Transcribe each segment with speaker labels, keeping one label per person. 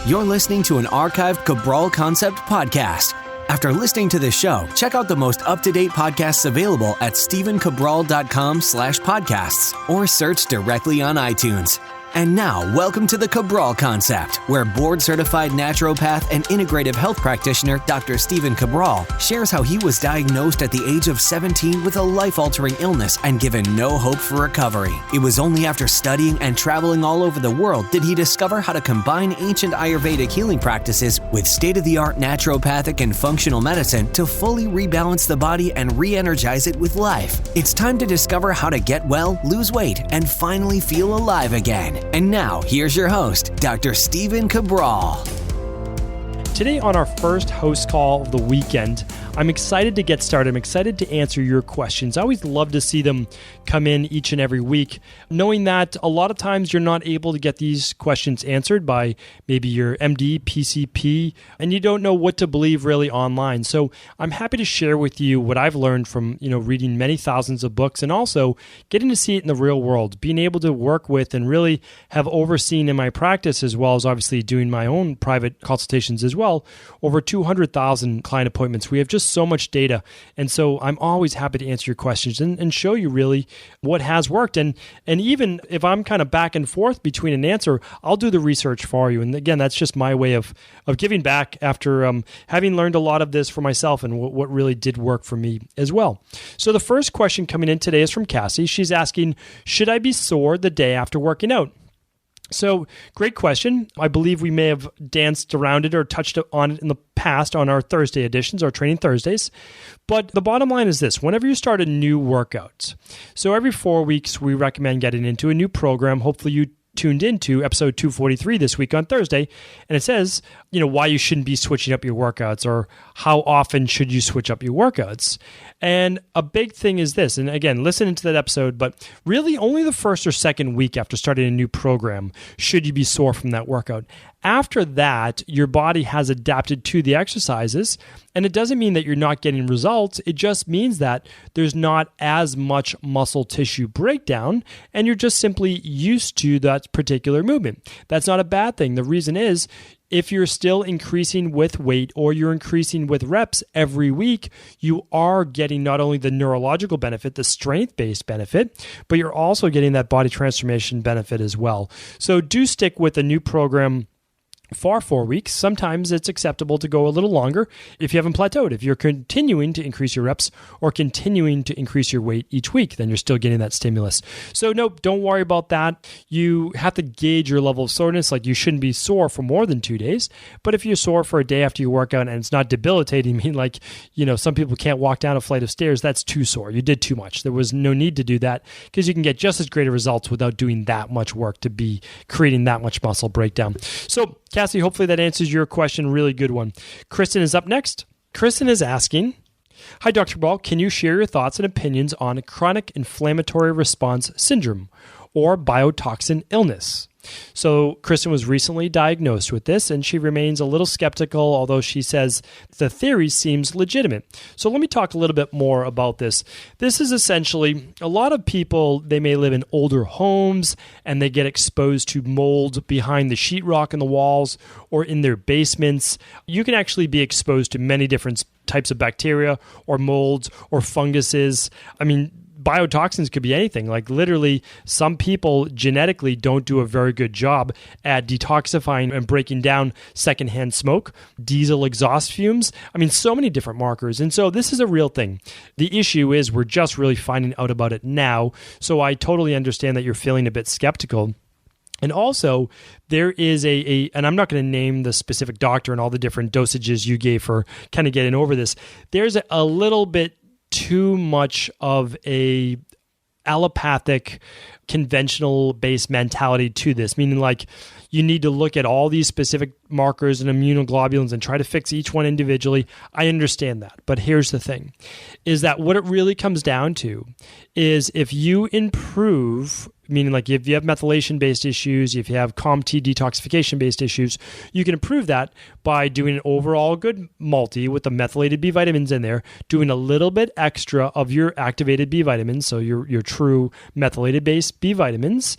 Speaker 1: You're listening to an archived Cabral Concept podcast. After listening to this show, check out the most up-to-date podcasts available at stephencabral.com/podcasts or search directly on iTunes. And now, welcome to the Cabral Concept, where board-certified naturopath and integrative health practitioner Dr. Stephen Cabral shares how he was diagnosed at the age of 17 with a life-altering illness and given no hope for recovery. It was only after studying and traveling all over the world did he discover how to combine ancient Ayurvedic healing practices with state-of-the-art naturopathic and functional medicine to fully rebalance the body and re-energize it with life. It's time to discover how to get well, lose weight, and finally feel alive again. And now, here's your host, Dr. Stephen Cabral.
Speaker 2: Today on our first host call of the weekend, I'm excited to get started. I'm excited to answer your questions. I always love to see them come in each and every week, knowing that a lot of times you're not able to get these questions answered by maybe your MD, PCP, and you don't know what to believe really online. So I'm happy to share with you what I've learned from reading many thousands of books and also getting to see it in the real world, being able to work with and really have overseen in my practice, as well as obviously doing my own private consultations as well, over 200,000 client appointments. We have just so much data. And so I'm always happy to answer your questions and show you really what has worked. And even if I'm kind of back and forth between an answer, I'll do the research for you. And again, that's just my way of giving back after having learned a lot of this for myself and what really did work for me as well. So the first question coming in today is from Cassi. She's asking, should I be sore the day after working out? So, great question. I believe we may have danced around it or touched on it in the past on our Thursday editions, our Training Thursdays. But the bottom line is this: whenever you start a new workout, so every 4 weeks, we recommend getting into a new program. Hopefully you tuned into episode 243 this week on Thursday, and it says, why you shouldn't be switching up your workouts or how often should you switch up your workouts. And a big thing is this, and again, listen into that episode, but really only the first or second week after starting a new program should you be sore from that workout. After that, your body has adapted to the exercises, and it doesn't mean that you're not getting results. It just means that there's not as much muscle tissue breakdown, and you're just simply used to that particular movement. That's not a bad thing. The reason is, if you're still increasing with weight or you're increasing with reps every week, you are getting not only the neurological benefit, the strength-based benefit, but you're also getting that body transformation benefit as well. So do stick with a new program for 4 weeks. Sometimes it's acceptable to go a little longer if you haven't plateaued. If you're continuing to increase your reps or continuing to increase your weight each week, then you're still getting that stimulus. So nope, don't worry about that. You have to gauge your level of soreness. Like, you shouldn't be sore for more than 2 days. But if you're sore for a day after your workout and it's not debilitating, some people can't walk down a flight of stairs, that's too sore. You did too much. There was no need to do that because you can get just as great results without doing that much work to be creating that much muscle breakdown. So Cassie, hopefully that answers your question. Really good one. Kristin is up next. Kristin is asking, hi, Dr. Cabral, can you share your thoughts and opinions on Chronic Inflammatory Response Syndrome or Biotoxin Illness? So Kristin was recently diagnosed with this, and she remains a little skeptical, although she says the theory seems legitimate. So let me talk a little bit more about this. This is essentially, a lot of people, they may live in older homes, and they get exposed to mold behind the sheetrock in the walls or in their basements. You can actually be exposed to many different types of bacteria or molds or funguses. Biotoxins could be anything. Like, literally, some people genetically don't do a very good job at detoxifying and breaking down secondhand smoke, diesel exhaust fumes. So many different markers. And so this is a real thing. The issue is we're just really finding out about it now. So I totally understand that you're feeling a bit skeptical. And also, there is and I'm not going to name the specific doctor and all the different dosages you gave for kind of getting over this. There's a little bit too much of a allopathic, conventional-based mentality to this, meaning like you need to look at all these specific markers and immunoglobulins and try to fix each one individually. I understand that. But here's the thing, is that what it really comes down to is if you improve, meaning like if you have methylation-based issues, if you have COMT detoxification-based issues, you can improve that by doing an overall good multi with the methylated B vitamins in there, doing a little bit extra of your activated B vitamins, so your true methylated-based B vitamins,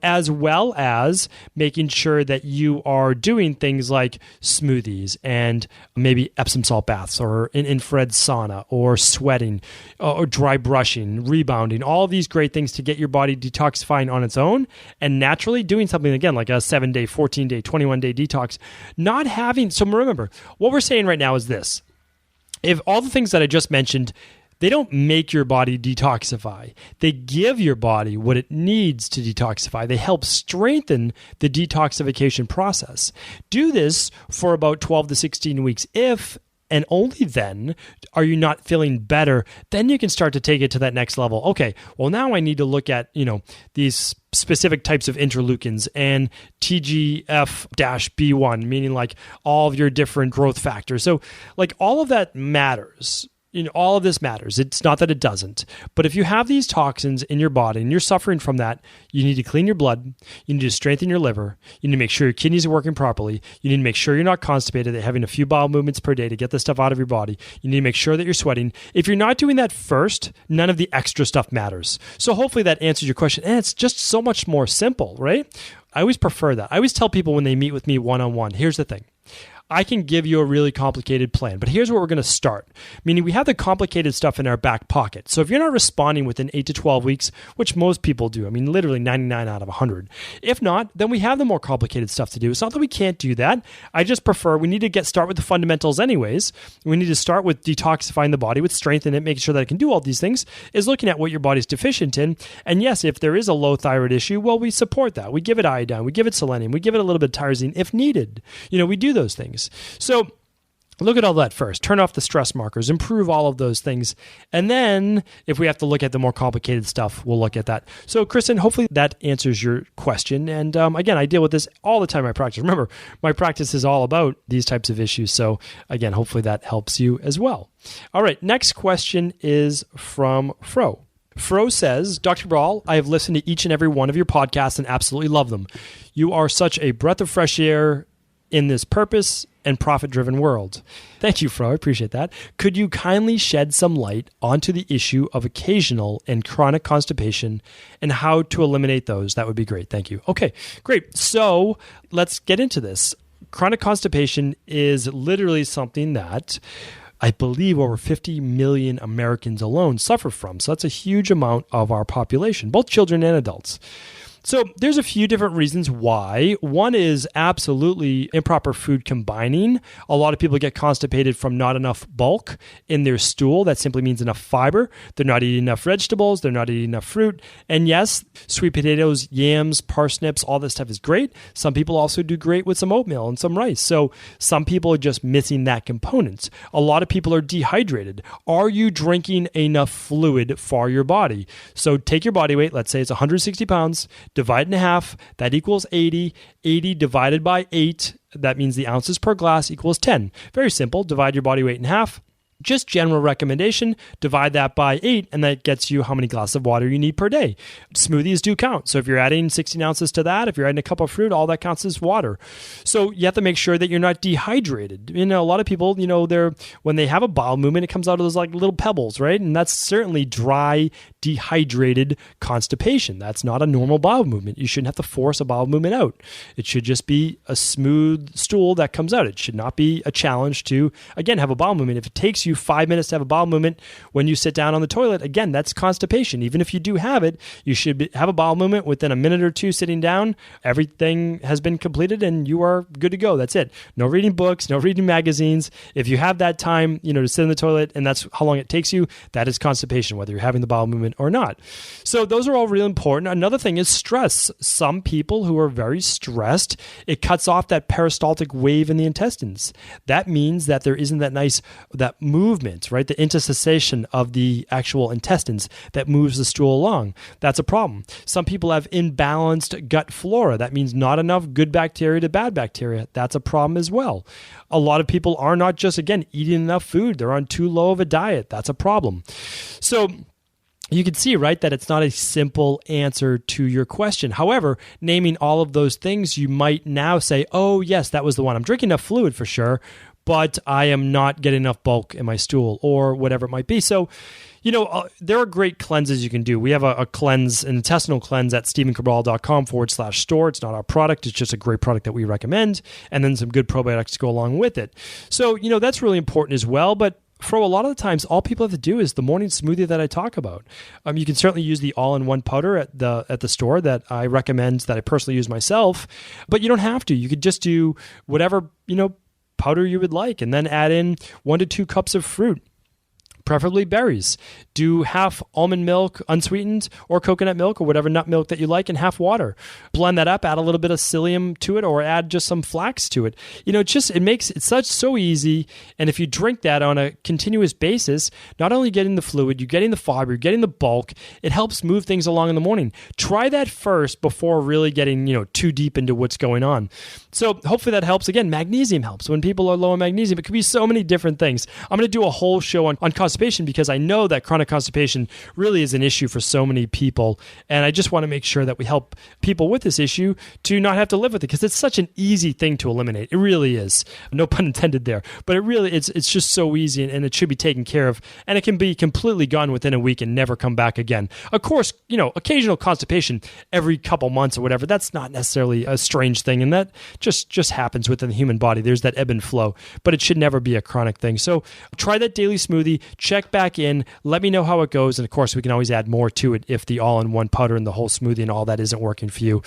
Speaker 2: as well as making sure that you are doing things like smoothies and maybe Epsom salt baths or an infrared sauna or sweating or dry brushing, rebounding, all these great things to get your body detoxifying on its own and naturally doing something, again, like a 7-day, 14-day, 21-day detox. Not having, so remember, what we're saying right now is this. If all the things that I just mentioned, they don't make your body detoxify. They give your body what it needs to detoxify. They help strengthen the detoxification process. Do this for about 12 to 16 weeks. If and only then are you not feeling better, then you can start to take it to that next level. Okay, well now I need to look at, these specific types of interleukins and TGF-B1, meaning like all of your different growth factors. So like all of that matters. All of this matters. It's not that it doesn't. But if you have these toxins in your body and you're suffering from that, you need to clean your blood. You need to strengthen your liver. You need to make sure your kidneys are working properly. You need to make sure you're not constipated, having a few bowel movements per day to get this stuff out of your body. You need to make sure that you're sweating. If you're not doing that first, none of the extra stuff matters. So hopefully that answers your question. And it's just so much more simple, right? I always prefer that. I always tell people when they meet with me one-on-one, here's the thing. I can give you a really complicated plan, but here's where we're going to start. Meaning we have the complicated stuff in our back pocket. So if you're not responding within 8 to 12 weeks, which most people do, literally 99 out of 100. If not, then we have the more complicated stuff to do. It's not that we can't do that. I just prefer, we need to start with the fundamentals anyways. We need to start with detoxifying the body, with strengthening it, making sure that it can do all these things, is looking at what your body's deficient in. And yes, if there is a low thyroid issue, well, we support that. We give it iodine, we give it selenium, we give it a little bit of tyrosine if needed. We do those things. So look at all that first. Turn off the stress markers, improve all of those things. And then if we have to look at the more complicated stuff, we'll look at that. So Kristin, hopefully that answers your question. And again, I deal with this all the time in my practice. Remember, my practice is all about these types of issues. So again, hopefully that helps you as well. All right, next question is from Fro. Fro says, Dr. Cabral, I have listened to each and every one of your podcasts and absolutely love them. You are such a breath of fresh air in this purpose and profit-driven world. Thank you, Fro. I appreciate that. Could you kindly shed some light onto the issue of occasional and chronic constipation and how to eliminate those? That would be great. Thank you. Okay, great. So let's get into this. Chronic constipation is literally something that I believe over 50 million Americans alone suffer from. So that's a huge amount of our population, both children and adults. So there's a few different reasons why. One is absolutely improper food combining. A lot of people get constipated from not enough bulk in their stool. That simply means enough fiber. They're not eating enough vegetables. They're not eating enough fruit. And yes, sweet potatoes, yams, parsnips, all this stuff is great. Some people also do great with some oatmeal and some rice. So some people are just missing that component. A lot of people are dehydrated. Are you drinking enough fluid for your body? So take your body weight. Let's say it's 160 pounds. Divide in half, that equals 80. 80 divided by 8, that means the ounces per glass equals 10. Very simple, divide your body weight in half. Just general recommendation, divide that by 8, and that gets you how many glasses of water you need per day. Smoothies do count. So if you're adding 16 ounces to that, if you're adding a cup of fruit, all that counts as water. So you have to make sure that you're not dehydrated. A lot of people, when they have a bowel movement, it comes out of those like little pebbles, right? And that's certainly dry, dehydrated constipation. That's not a normal bowel movement. You shouldn't have to force a bowel movement out. It should just be a smooth stool that comes out. It should not be a challenge to, again, have a bowel movement. If it takes you 5 minutes to have a bowel movement when you sit down on the toilet, again, that's constipation. Even if you do have it, you should have a bowel movement within a minute or two sitting down. Everything has been completed and you are good to go. That's it. No reading books, no reading magazines. If you have that time, to sit in the toilet and that's how long it takes you, that is constipation, whether you're having the bowel movement or not. So those are all really important. Another thing is stress. Some people who are very stressed, it cuts off that peristaltic wave in the intestines. That means that there isn't that movement, right? The intercessation of the actual intestines that moves the stool along. That's a problem. Some people have imbalanced gut flora. That means not enough good bacteria to bad bacteria. That's a problem as well. A lot of people are not just, again, eating enough food. They're on too low of a diet. That's a problem. So you can see, right, that it's not a simple answer to your question. However, naming all of those things, you might now say, oh, yes, that was the one. I'm drinking enough fluid for sure, but I am not getting enough bulk in my stool or whatever it might be. So, there are great cleanses you can do. We have an intestinal cleanse at StephenCabral.com/store. It's not our product. It's just a great product that we recommend. And then some good probiotics to go along with it. So, that's really important as well. But for a lot of the times, all people have to do is the morning smoothie that I talk about. You can certainly use the all-in-one powder at the store that I recommend, that I personally use myself. But you don't have to. You could just do whatever, powder you would like, and then add in 1 to 2 cups of fruit, preferably berries. Do half almond milk, unsweetened, or coconut milk, or whatever nut milk that you like, and half water. Blend that up, add a little bit of psyllium to it, or add just some flax to it. It makes it so easy. And if you drink that on a continuous basis, not only getting the fluid, you're getting the fiber, you're getting the bulk. It helps move things along in the morning. Try that first before really getting, too deep into what's going on. So hopefully that helps. Again, magnesium helps when people are low in magnesium. It could be so many different things. I'm going to do a whole show on constipation, because I know that chronic constipation really is an issue for so many people. And I just want to make sure that we help people with this issue to not have to live with it, because it's such an easy thing to eliminate. It really is. No pun intended there. But it's just so easy, and it should be taken care of. And it can be completely gone within a week and never come back again. Of course, occasional constipation every couple months or whatever, that's not necessarily a strange thing. And that just happens within the human body. There's that ebb and flow. But it should never be a chronic thing. So try that daily smoothie. Check back in. Let me know how it goes. And of course, we can always add more to it if the all-in-one powder and the whole smoothie and all that isn't working for you.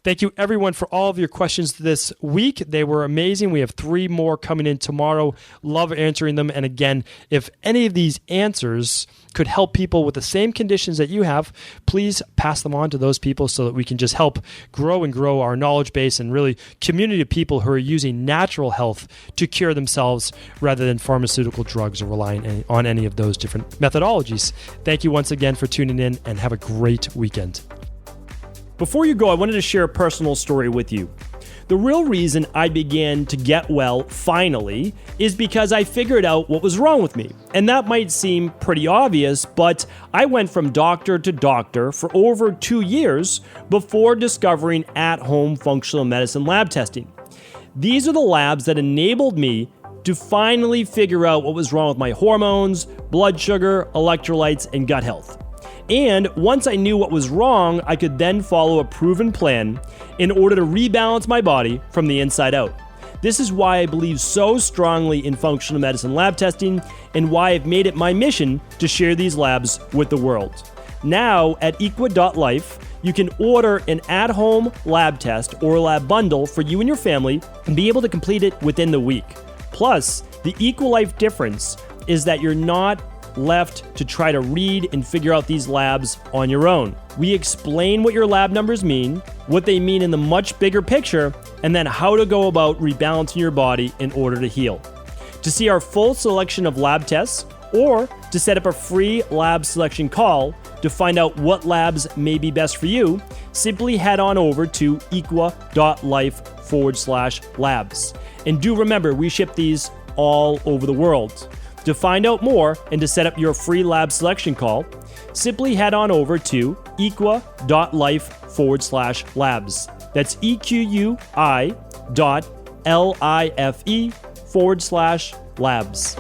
Speaker 2: Thank you, everyone, for all of your questions this week. They were amazing. We have 3 more coming in tomorrow. Love answering them. And again, if any of these answers could help people with the same conditions that you have, please pass them on to those people so that we can just help grow our knowledge base and really community of people who are using natural health to cure themselves rather than pharmaceutical drugs or relying on any of those different methodologies. Thank you once again for tuning in, and have a great weekend.
Speaker 3: Before you go, I wanted to share a personal story with you. The real reason I began to get well finally is because I figured out what was wrong with me. And that might seem pretty obvious, but I went from doctor to doctor for over 2 years before discovering at-home functional medicine lab testing. These are the labs that enabled me to finally figure out what was wrong with my hormones, blood sugar, electrolytes, and gut health. And once I knew what was wrong, I could then follow a proven plan in order to rebalance my body from the inside out. This is why I believe so strongly in functional medicine lab testing, and why I've made it my mission to share these labs with the world. Now at equa.life, you can order an at-home lab test or lab bundle for you and your family and be able to complete it within the week. Plus, the EquaLife difference is that you're not left to try to read and figure out these labs on your own. We explain what your lab numbers mean, what they mean in the much bigger picture, and then how to go about rebalancing your body in order to heal. To see our full selection of lab tests, or to set up a free lab selection call to find out what labs may be best for you, simply head on over to equa.life/labs. And do remember, we ship these all over the world. To find out more and to set up your free lab selection call, simply head on over to equa.life/labs. That's EQUI.LIFE/labs.